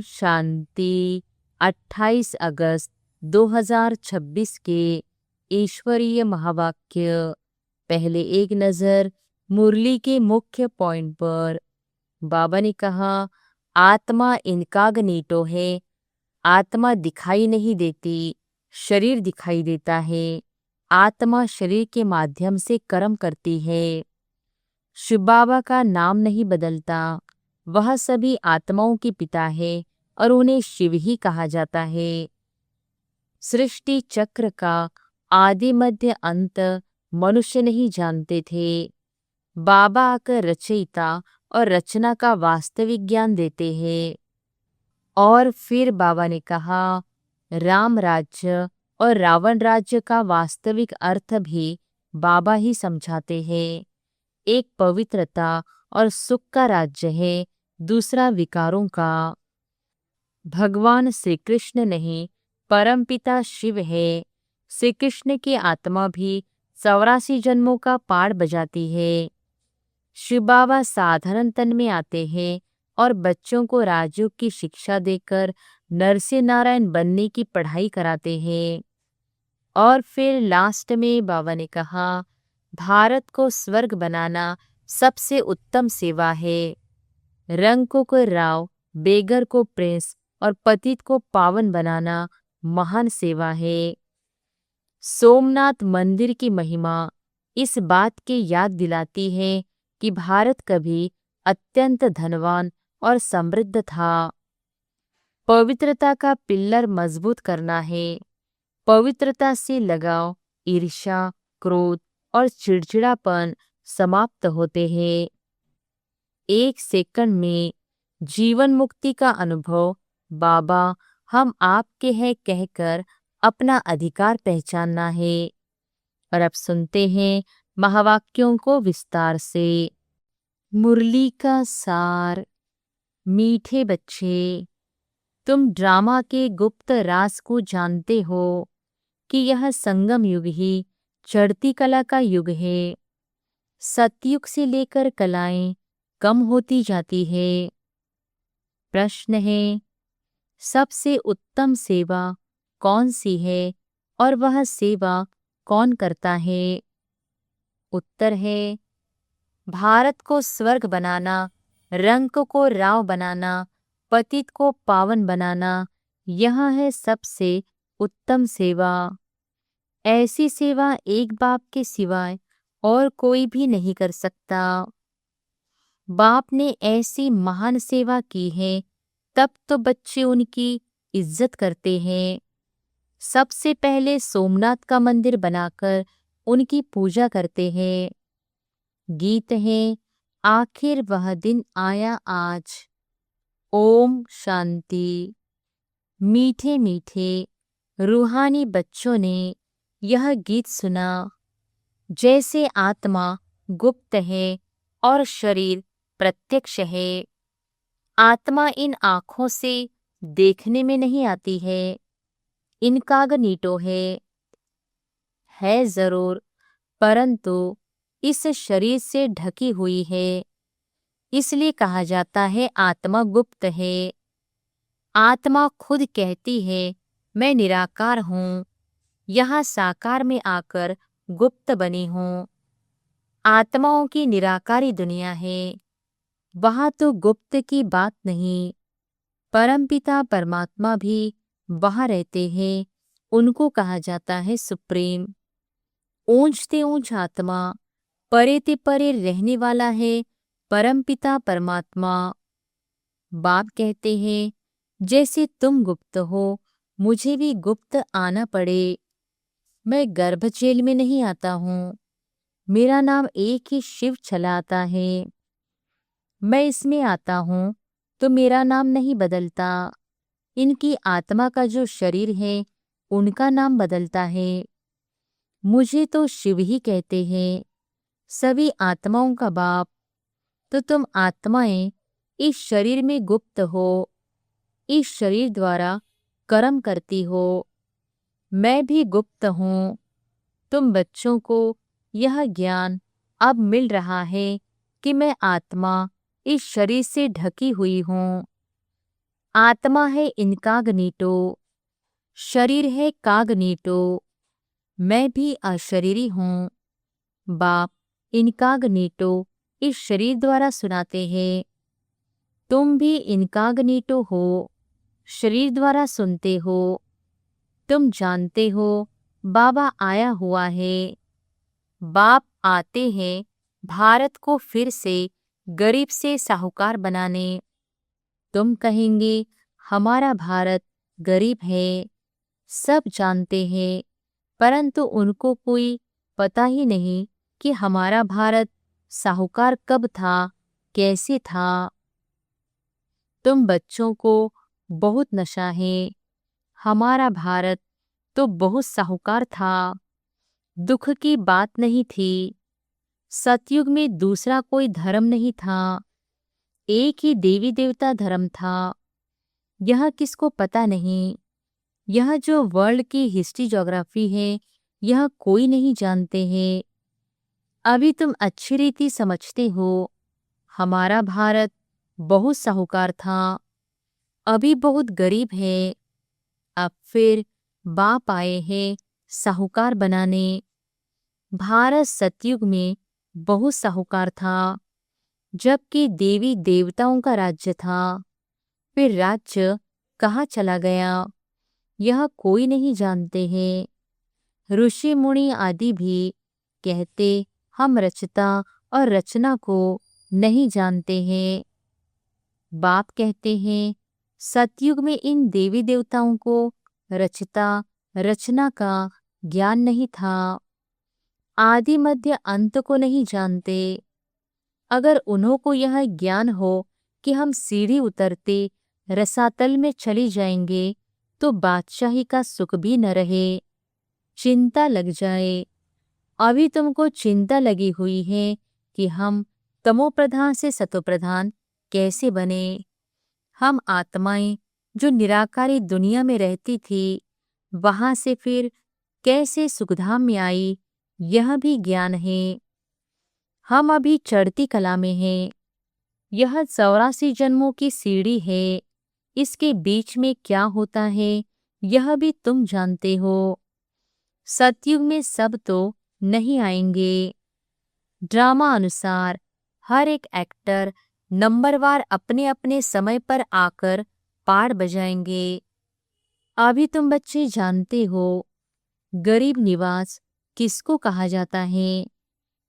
शांति। 28 अगस्त 2026 के ईश्वरीय महावाक्य। पहले एक नज़र मुरली के मुख्य पॉइंट पर। बाबा ने कहा, आत्मा इनकॉग्निटो है। आत्मा दिखाई नहीं देती, शरीर दिखाई देता है। आत्मा शरीर के माध्यम से कर्म करती है। शिव बाबा का नाम नहीं बदलता। वह सभी आत्माओं के पिता है और उन्हें शिव ही कहा जाता है। सृष्टि चक्र का आदि मध्य अंत मनुष्य नहीं जानते थे। बाबा आकर रचयिता और रचना का वास्तविक ज्ञान देते हैं। और फिर बाबा ने कहा, राम राज्य और रावण राज्य का वास्तविक अर्थ भी बाबा ही समझाते हैं। एक पवित्रता और सुख का राज्य है, दूसरा विकारों का। भगवान श्री कृष्ण नहीं, परमपिता शिव है। श्री कृष्ण की आत्मा भी 84 जन्मों का पाठ बजाती है। शिव बाबा साधारण तन में आते हैं और बच्चों को राजयोग की शिक्षा देकर नरसिंह नारायण बनने की पढ़ाई कराते हैं। और फिर लास्ट में बाबा ने कहा, भारत को स्वर्ग बनाना सबसे उत्तम सेवा है। रंको को राव, बेगर को प्रिंस और पतित को पावन बनाना महान सेवा है। सोमनाथ मंदिर की महिमा इस बात की याद दिलाती है कि भारत कभी अत्यंत धनवान और समृद्ध था। पवित्रता का पिल्लर मजबूत करना है। पवित्रता से लगाव, ईर्ष्या, क्रोध और चिड़चिड़ापन समाप्त होते हैं। 1 सेकंड में जीवन मुक्ति का अनुभव। बाबा, हम आपके हैं कहकर अपना अधिकार पहचानना है। और अब सुनते हैं महावाक्यों को विस्तार से। मुरली का सार। मीठे बच्चे, तुम ड्रामा के गुप्त राज को जानते हो कि यह संगम युग ही चढ़ती कला का युग है। सतयुग से लेकर कलाएं कम होती जाती है। प्रश्न है, सबसे उत्तम सेवा कौन सी है और वह सेवा कौन करता है? उत्तर है, भारत को स्वर्ग बनाना, रंक को राव बनाना, पतित को पावन बनाना, यह है सबसे उत्तम सेवा। ऐसी सेवा एक बाप के सिवाय और कोई भी नहीं कर सकता। बाप ने ऐसी महान सेवा की है, तब तो बच्चे उनकी इज्जत करते हैं। सबसे पहले सोमनाथ का मंदिर बनाकर उनकी पूजा करते हैं। गीत है, आखिर वह दिन आया आज। ओम शांति। मीठे मीठे रूहानी बच्चों ने यह गीत सुना। जैसे आत्मा गुप्त है और शरीर प्रत्यक्ष है। आत्मा इन आँखों से देखने में नहीं आती है, इनकॉग्निटो है जरूर, परंतु इस शरीर से ढकी हुई है। इसलिए कहा जाता है आत्मा गुप्त है। आत्मा खुद कहती है, मैं निराकार हूँ, यहाँ साकार में आकर गुप्त बनी हूँ। आत्माओं की निराकारी दुनिया है, वहाँ तो गुप्त की बात नहीं। परमपिता परमात्मा भी वहाँ रहते हैं, उनको कहा जाता है सुप्रीम। ऊंचते ऊंच आत्मा, परे ते परे रहने वाला है परमपिता परमात्मा। बाप कहते हैं, जैसे तुम गुप्त हो, मुझे भी गुप्त आना पड़े। मैं गर्भ जेल में नहीं आता हूँ, मेरा नाम एक ही शिव चला आता है। मैं इसमें आता हूँ तो मेरा नाम नहीं बदलता। इनकी आत्मा का जो शरीर है, उनका नाम बदलता है। मुझे तो शिव ही कहते हैं, सभी आत्माओं का बाप। तो तुम आत्माएं इस शरीर में गुप्त हो, इस शरीर द्वारा कर्म करती हो। मैं भी गुप्त हूँ। तुम बच्चों को यह ज्ञान अब मिल रहा है कि मैं आत्मा इस शरीर से ढकी हुई हूँ। आत्मा है इनकॉग्निटो, शरीर है कॉग्निटो। मैं भी अशरीरी हूँ। बाप इनकॉग्निटो इस शरीर द्वारा सुनाते हैं। तुम भी इनकॉग्निटो हो, शरीर द्वारा सुनते हो। तुम जानते हो बाबा आया हुआ है। बाप आते हैं भारत को फिर से गरीब से साहूकार बनाने। तुम कहेंगे हमारा भारत गरीब है, सब जानते हैं, परंतु उनको कोई पता ही नहीं कि हमारा भारत साहूकार कब था, कैसे था। तुम बच्चों को बहुत नशा है। हमारा भारत तो बहुत साहूकार था, दुख की बात नहीं थी। सतयुग में दूसरा कोई धर्म नहीं था, एक ही देवी देवता धर्म था। यह किसको पता नहीं। यह जो वर्ल्ड की हिस्ट्री ज्योग्राफी है, यह कोई नहीं जानते हैं। अभी तुम अच्छी रीति समझते हो हमारा भारत बहुत साहूकार था, अभी बहुत गरीब है। अब फिर बाप आए हैं साहूकार बनाने। भारत सतयुग में बहुत साहूकार था, जबकि देवी देवताओं का राज्य था। फिर राज्य कहाँ चला गया, यह कोई नहीं जानते हैं। ऋषि मुनि आदि भी कहते हम रचता और रचना को नहीं जानते हैं। बाप कहते हैं सतयुग में इन देवी देवताओं को रचता रचना का ज्ञान नहीं था, आदि मध्य अंत को नहीं जानते। अगर उन्हों को यह ज्ञान हो कि हम सीढ़ी उतरते रसातल में चली जाएंगे तो बादशाही का सुख भी न रहे, चिंता लग जाए। अभी तुमको चिंता लगी हुई है कि हम तमोप्रधान से सतोप्रधान कैसे बने। हम आत्माएं जो निराकारी दुनिया में रहती थी, वहां से फिर कैसे सुखधाम में आई, यह भी ज्ञान है। हम अभी चढ़ती कला में हैं। यह 84 जन्मों की सीढ़ी है। इसके बीच में क्या होता है यह भी तुम जानते हो। सतयुग में सब तो नहीं आएंगे। ड्रामा अनुसार हर एक एक्टर नंबरवार अपने अपने समय पर आकर पार बजाएंगे। अभी तुम बच्चे जानते हो गरीब निवास किसको कहा जाता है,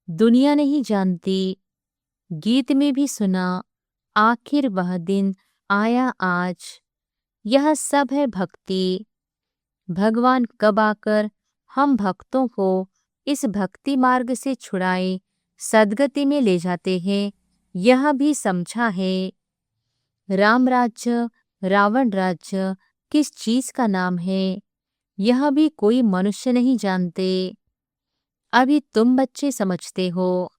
दुनिया नहीं जानती। गीत में भी सुना आखिर वह दिन आया आज। यह सब है भक्ति। भगवान कब आकर हम भक्तों को इस भक्ति मार्ग से छुड़ाए सदगति में ले जाते हैं, यह भी समझा है। राम राज्य रावण राज्य किस चीज का नाम है, यह भी कोई मनुष्य नहीं जानते। अभी तुम बच्चे समझते हो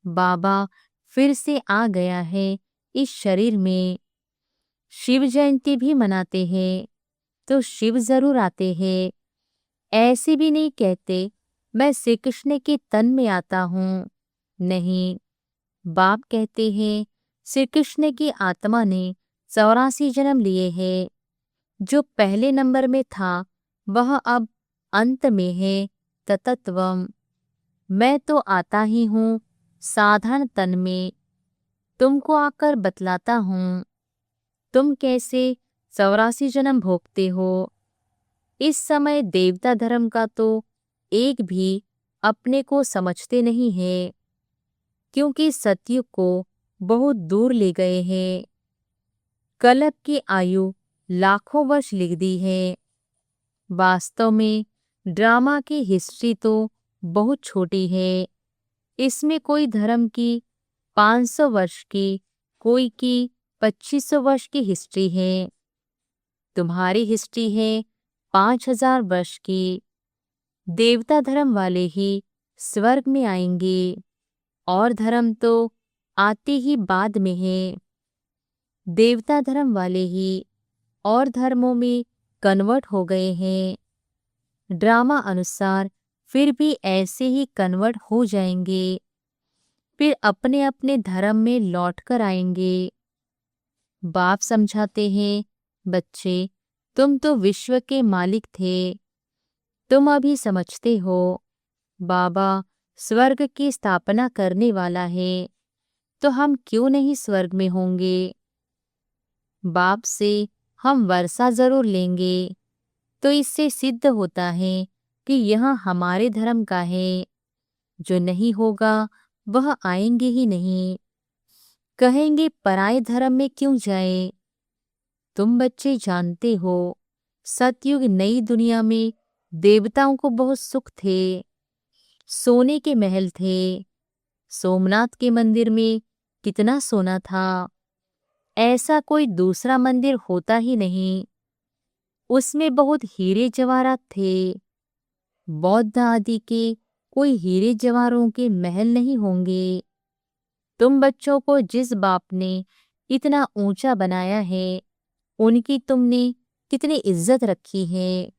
बाबा फिर से आ गया है इस शरीर में। शिव जयंती भी मनाते हैं तो शिव जरूर आते हैं। ऐसे भी नहीं कहते मैं श्री कृष्ण के तन में आता हूँ, नहीं। बाप कहते हैं श्री कृष्ण की आत्मा ने 84 जन्म लिए हैं। जो पहले नंबर में था वह अब अंत में है ततत्वम। मैं तो आता ही हूँ साधारण तन में, तुमको आकर बतलाता हूँ तुम कैसे 84 जन्म भोगते हो। इस समय देवता धर्म का तो एक भी अपने को समझते नहीं है, क्योंकि सतयुग को बहुत दूर ले गए हैं। कल्प की आयु लाखों वर्ष लिख दी है। वास्तव में ड्रामा की हिस्ट्री तो बहुत छोटी है। इसमें कोई धर्म की 500 वर्ष की, कोई की 2500 वर्ष की हिस्ट्री है। तुम्हारी हिस्ट्री है 5000 वर्ष की। देवता धर्म वाले ही स्वर्ग में आएंगे और धर्म तो आते ही बाद में है। देवता धर्म वाले ही और धर्मों में कन्वर्ट हो गए हैं। ड्रामा अनुसार फिर भी ऐसे ही कन्वर्ट हो जाएंगे, फिर अपने अपने धर्म में लौट कर आएंगे। बाप समझाते हैं बच्चे, तुम तो विश्व के मालिक थे। तुम अभी समझते हो बाबा स्वर्ग की स्थापना करने वाला है, तो हम क्यों नहीं स्वर्ग में होंगे। बाप से हम वर्षा जरूर लेंगे, तो इससे सिद्ध होता है कि यह हमारे धर्म का है। जो नहीं होगा वह आएंगे ही नहीं। कहेंगे पराये धर्म में क्यों जाए। तुम बच्चे जानते हो सतयुग नई दुनिया में देवताओं को बहुत सुख थे। सोने के महल थे। सोमनाथ के मंदिर में कितना सोना था, ऐसा कोई दूसरा मंदिर होता ही नहीं। उसमें बहुत हीरे जवाहरात थे। बौद्ध आदि के कोई हीरे जवाहरों के महल नहीं होंगे। तुम बच्चों को जिस बाप ने इतना ऊंचा बनाया है, उनकी तुमने कितनी इज्जत रखी है।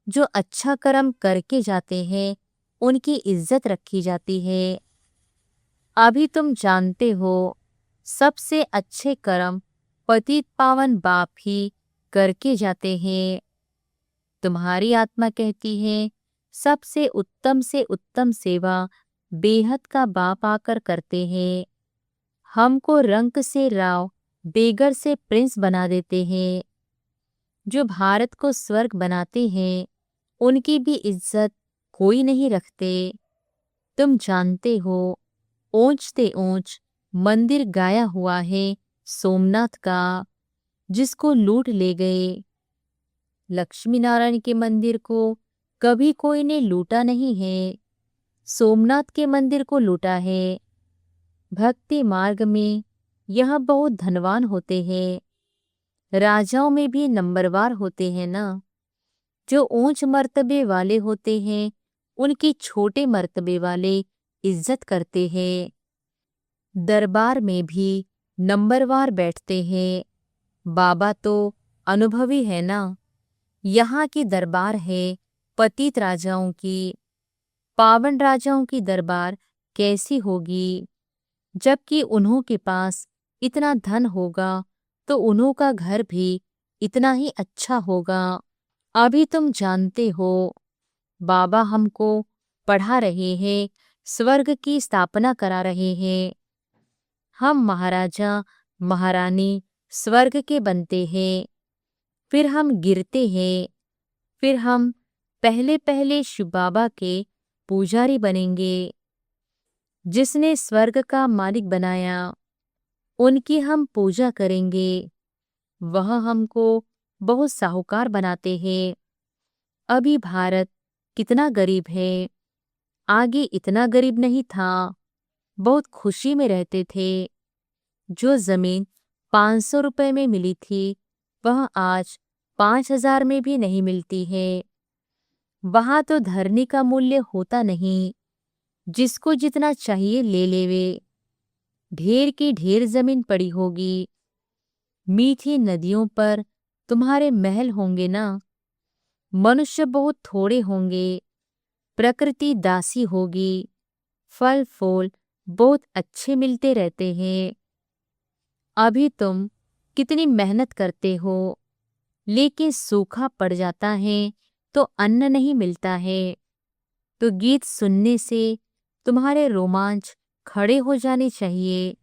जो अच्छा कर्म करके जाते हैं उनकी इज्जत रखी जाती है। अभी तुम जानते हो सबसे अच्छे कर्म पतित पावन बाप ही करके जाते हैं। तुम्हारी आत्मा कहती है से उत्तम सेवा बेहद का बाप आकर करते हैं। हमको रंक से राव, बेगर से प्रिंस बना देते हैं। जो भारत को स्वर्ग बनाते हैं उनकी भी इज्जत कोई नहीं रखते। तुम जानते हो ऊंचते ऊंच मंदिर गाया हुआ है सोमनाथ का, जिसको लूट ले गए। लक्ष्मी नारायण के मंदिर को कभी कोई ने लूटा नहीं है, सोमनाथ के मंदिर को लूटा है। भक्ति मार्ग में यह बहुत धनवान होते हैं। राजाओं में भी नंबरवार होते हैं ना। जो ऊंच मर्तबे वाले होते हैं उनकी छोटे मर्तबे वाले इज्जत करते हैं। दरबार में भी नंबरवार बैठते हैं। बाबा तो अनुभवी है ना। यहाँ की दरबार है पतित राजाओं की। पावन राजाओं की दरबार कैसी होगी। जबकि उन्हों के पास इतना धन होगा तो उन्हों का घर भी इतना ही अच्छा होगा। अभी तुम जानते हो बाबा हमको पढ़ा रहे हैं, स्वर्ग की स्थापना करा रहे हैं। हम महाराजा महारानी स्वर्ग के बनते हैं, फिर हम गिरते हैं, फिर हम पहले पहले शिव बाबा के पुजारी बनेंगे। जिसने स्वर्ग का मालिक बनाया उनकी हम पूजा करेंगे। वह हमको बहुत साहूकार बनाते हैं। अभी भारत कितना गरीब है, आगे इतना गरीब नहीं था। बहुत खुशी में रहते थे। जो जमीन 500 रुपए में मिली थी वह आज 5000 में भी नहीं मिलती है। वहां तो धरनी का मूल्य होता नहीं, जिसको जितना चाहिए ले लेवे। ढेर की ढेर जमीन पड़ी होगी। मीठी नदियों पर तुम्हारे महल होंगे ना। मनुष्य बहुत थोड़े होंगे। प्रकृति दासी होगी। फल फूल बहुत अच्छे मिलते रहते हैं। अभी तुम कितनी मेहनत करते हो, लेकिन सूखा पड़ जाता है तो अन्न नहीं मिलता है। तो गीत सुनने से तुम्हारे रोमांच खड़े हो जाने चाहिए।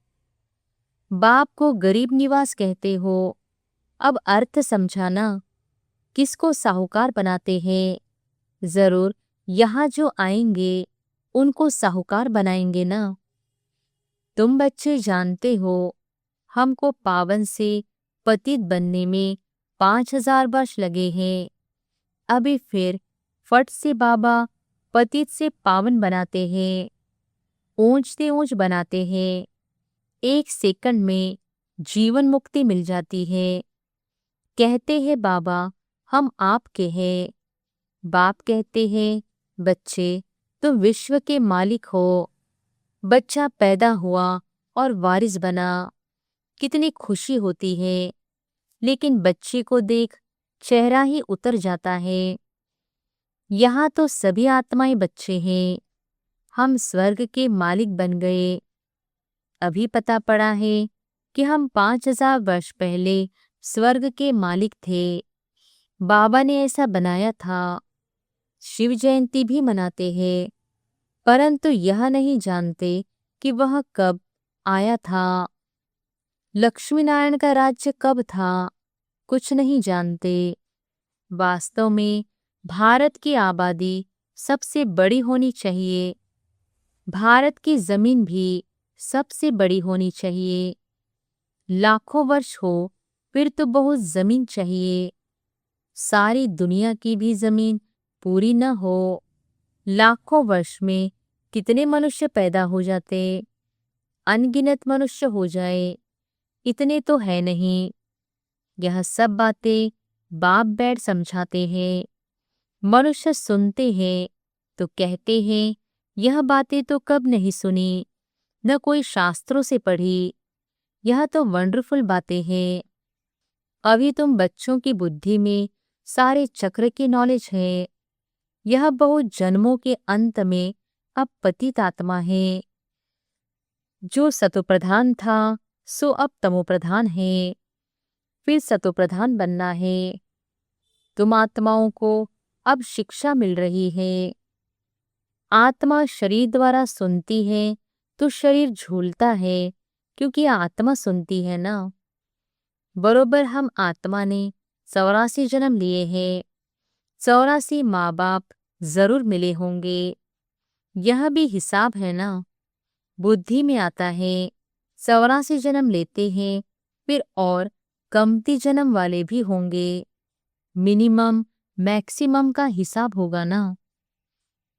बाप को गरीब निवास कहते हो, अब अर्थ समझाना। किसको साहूकार बनाते हैं। जरूर यहाँ जो आएंगे उनको साहूकार बनाएंगे ना। तुम बच्चे जानते हो हमको पावन से पतित बनने में 5000 वर्ष लगे हैं। अभी फिर फट से बाबा पतित से पावन बनाते हैं, ऊंचते ऊंच बनाते हैं। 1 सेकंड में जीवन मुक्ति मिल जाती है। कहते हैं बाबा हम आपके हैं। बाप कहते हैं बच्चे तुम विश्व के मालिक हो। बच्चा पैदा हुआ और वारिस बना, कितनी खुशी होती है। लेकिन बच्चे को देख चेहरा ही उतर जाता है। यहाँ तो सभी आत्माएं बच्चे हैं। हम स्वर्ग के मालिक बन गए। अभी पता पड़ा है कि हम 5000 वर्ष पहले स्वर्ग के मालिक थे। बाबा ने ऐसा बनाया था। शिव जयंती भी मनाते हैं, परंतु यह नहीं जानते कि वह कब आया था। लक्ष्मी नारायण का राज्य कब था, कुछ नहीं जानते। वास्तव में भारत की आबादी सबसे बड़ी होनी चाहिए। भारत की जमीन भी सबसे बड़ी होनी चाहिए। लाखों वर्ष हो फिर तो बहुत जमीन चाहिए। सारी दुनिया की भी जमीन पूरी न हो। लाखों वर्ष में कितने मनुष्य पैदा हो जाते, अनगिनत मनुष्य हो जाए, इतने तो है नहीं। यह सब बातें बाप बैठ समझाते हैं। मनुष्य सुनते हैं तो कहते हैं यह बातें तो कब नहीं सुनी, न कोई शास्त्रों से पढ़ी। यह तो वंडरफुल बातें हैं। अभी तुम बच्चों की बुद्धि में सारे चक्र की नॉलेज है। यह बहुत जन्मों के अंत में अब पतित आत्मा है। जो सतोप्रधान था सो अब तमोप्रधान है, फिर सतोप्रधान बनना है। तुम आत्माओं को अब शिक्षा मिल रही है। आत्मा शरीर द्वारा सुनती है तो शरीर झूलता है, क्योंकि आत्मा सुनती है ना। बरोबर हम आत्मा ने 84 जन्म लिए हैं। 84 माँ बाप जरूर मिले होंगे। यह भी हिसाब है ना, बुद्धि में आता है। 84 जन्म लेते हैं, फिर और कमती जन्म वाले भी होंगे। मिनिमम मैक्सिमम का हिसाब होगा ना।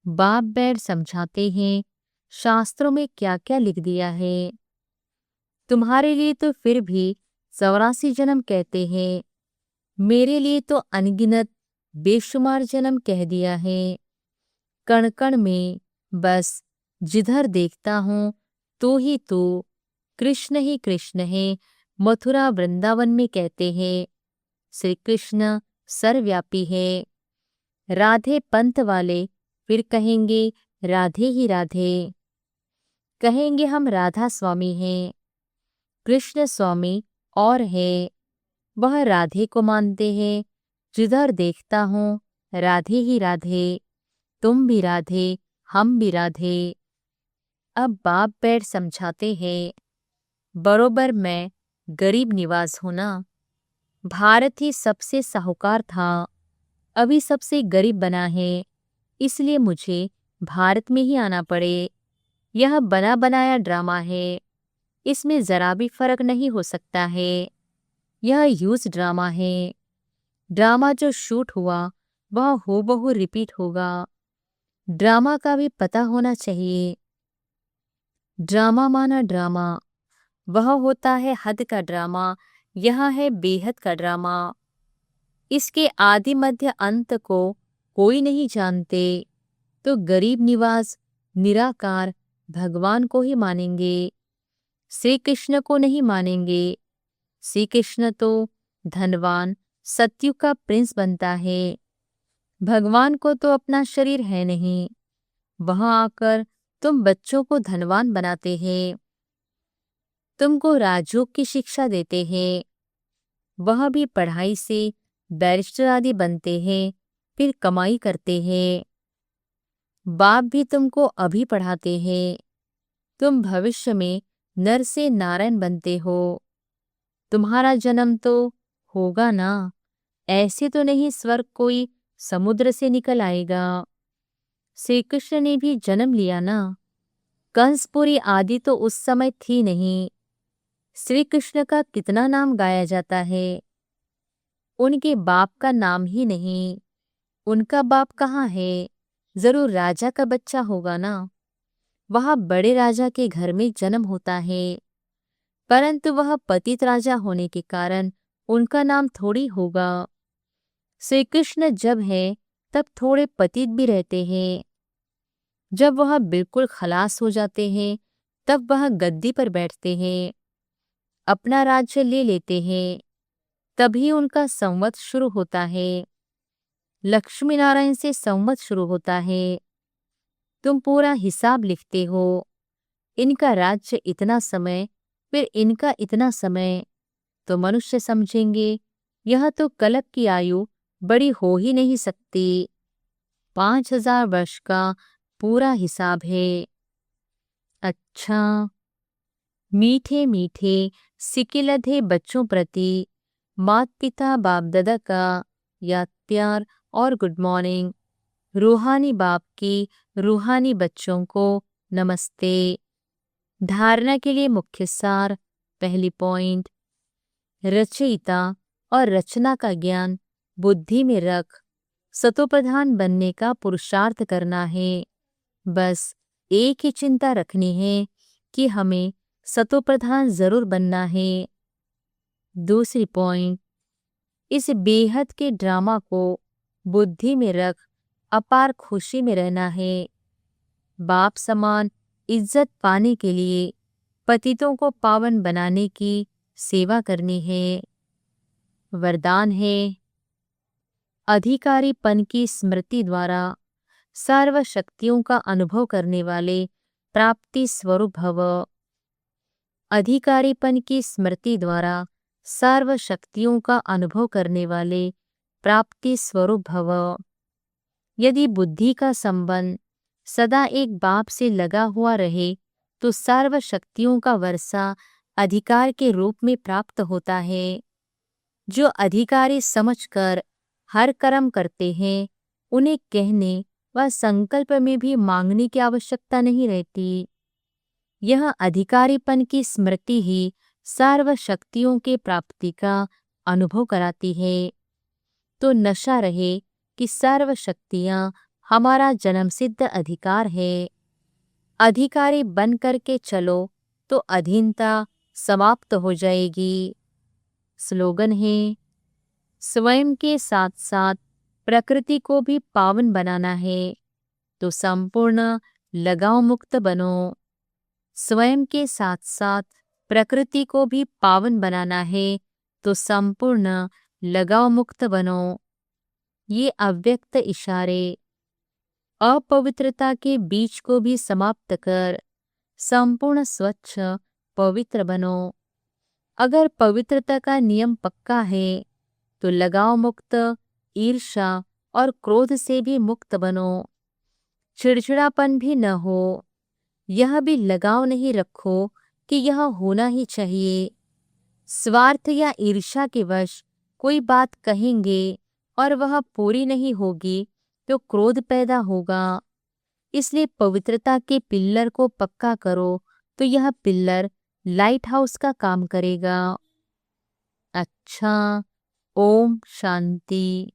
बाप बैठ समझाते हैं शास्त्रों में क्या क्या लिख दिया है। तुम्हारे लिए तो फिर भी 84 जन्म कहते हैं, मेरे लिए तो अनगिनत बेशुमार जन्म कह दिया है। कण कण में बस जिधर देखता हूँ तो ही तो कृष्ण ही कृष्ण है। मथुरा वृंदावन में कहते हैं श्री कृष्ण सर्वव्यापी है। राधे पंथ वाले फिर कहेंगे राधे ही राधे। कहेंगे हम राधा स्वामी हैं। कृष्ण स्वामी और है, वह राधे को मानते हैं। जिधर देखता हूँ राधे ही राधे, तुम भी राधे, हम भी राधे। अब बाप बैठ समझाते हैं, बरोबर मैं गरीब निवास हूं ना। भारत ही सबसे साहूकार था, अभी सबसे गरीब बना है, इसलिए मुझे भारत में ही आना पड़े। यह बना बनाया ड्रामा है, इसमें जरा भी फर्क नहीं हो सकता है। यह यूज ड्रामा है। ड्रामा जो शूट हुआ वह हूबहू रिपीट होगा। ड्रामा का भी पता होना चाहिए। ड्रामा माना ड्रामा, वह होता है हद का ड्रामा, यह है बेहद का ड्रामा। इसके आदि मध्य अंत को कोई नहीं जानते, तो गरीब निवास निराकार भगवान को ही मानेंगे, श्री कृष्ण को नहीं मानेंगे। श्री कृष्ण तो धनवान सत्युग का प्रिंस बनता है। भगवान को तो अपना शरीर है नहीं, वहां आकर तुम बच्चों को धनवान बनाते हैं, तुमको राजयोग की शिक्षा देते हैं। वह भी पढ़ाई से बैरिस्टर आदि बनते हैं, फिर कमाई करते हैं। बाप भी तुमको अभी पढ़ाते हैं, तुम भविष्य में नर से नारायण बनते हो। तुम्हारा जन्म तो होगा ना, ऐसे तो नहीं स्वर्ग कोई समुद्र से निकल आएगा। श्री कृष्ण ने भी जन्म लिया ना। कंसपुरी आदि तो उस समय थी नहीं। श्री कृष्ण का कितना नाम गाया जाता है, उनके बाप का नाम ही नहीं। उनका बाप कहाँ है, जरूर राजा का बच्चा होगा ना। वह बड़े राजा के घर में जन्म होता है, परंतु वह पतित राजा होने के कारण उनका नाम थोड़ी होगा। श्री कृष्ण जब है तब थोड़े पतित भी रहते हैं। जब वह बिल्कुल खलास हो जाते हैं तब वह गद्दी पर बैठते हैं, अपना राज्य ले लेते हैं, तभी उनका संवत शुरू होता है। लक्ष्मी नारायण से संवत शुरू होता है। तुम पूरा हिसाब लिखते हो, इनका राज्य इतना समय, फिर इनका इतना समय। तो मनुष्य समझेंगे यह तो कल्प की आयु बड़ी हो ही नहीं सकती। 5000 वर्ष का पूरा हिसाब है। अच्छा, मीठे मीठे सिकिलधे बच्चों प्रति माता पिता बाप दादा का याद प्यार और गुड मॉर्निंग। रूहानी बाप की रूहानी बच्चों को नमस्ते। धारणा के लिए मुख्य सार। पहली पॉइंट, रचयिता और रचना का ज्ञान बुद्धि में रख सतोप्रधान बनने का पुरुषार्थ करना है। बस एक ही चिंता रखनी है कि हमें सतोप्रधान जरूर बनना है। दूसरी पॉइंट, इस बेहद के ड्रामा को बुद्धि में रख अपार खुशी में रहना है। बाप समान इज्जत पाने के लिए पतितों को पावन बनाने की सेवा करनी है। वरदान है, अधिकारीपन की स्मृति द्वारा सर्व शक्तियों का अनुभव करने वाले प्राप्ति स्वरूप भव। अधिकारीपन की स्मृति द्वारा सर्व शक्तियों का अनुभव करने वाले प्राप्ति स्वरूप भव। यदि बुद्धि का संबंध सदा एक बाप से लगा हुआ रहे तो सर्व शक्तियों का वर्षा अधिकार के रूप में प्राप्त होता है। जो अधिकारी समझकर हर कर्म करते हैं उन्हें कहने व संकल्प में भी मांगने की आवश्यकता नहीं रहती। यह अधिकारीपन की स्मृति ही सर्व शक्तियों के प्राप्ति का अनुभव कराती है। तो नशा रहे कि सर्व शक्तियां हमारा जन्मसिद्ध अधिकार है। अधिकारी बन करके चलो तो अधीनता समाप्त हो जाएगी। स्लोगन है, स्वयं के साथ साथ प्रकृति को भी पावन बनाना है तो संपूर्ण लगाव मुक्त बनो। स्वयं के साथ साथ प्रकृति को भी पावन बनाना है तो संपूर्ण लगाव मुक्त बनो। ये अव्यक्त इशारे अपवित्रता के बीज को भी समाप्त कर संपूर्ण स्वच्छ पवित्र बनो। अगर पवित्रता का नियम पक्का है तो लगाव मुक्त, ईर्ष्या और क्रोध से भी मुक्त बनो। चिड़चिड़ापन भी न हो। यह भी लगाव नहीं रखो कि यह होना ही चाहिए। स्वार्थ या ईर्ष्या के वश कोई बात कहेंगे और वह पूरी नहीं होगी तो क्रोध पैदा होगा। इसलिए पवित्रता के पिल्लर को पक्का करो तो यह पिल्लर लाइट हाउस का काम करेगा। अच्छा, ओम शांति।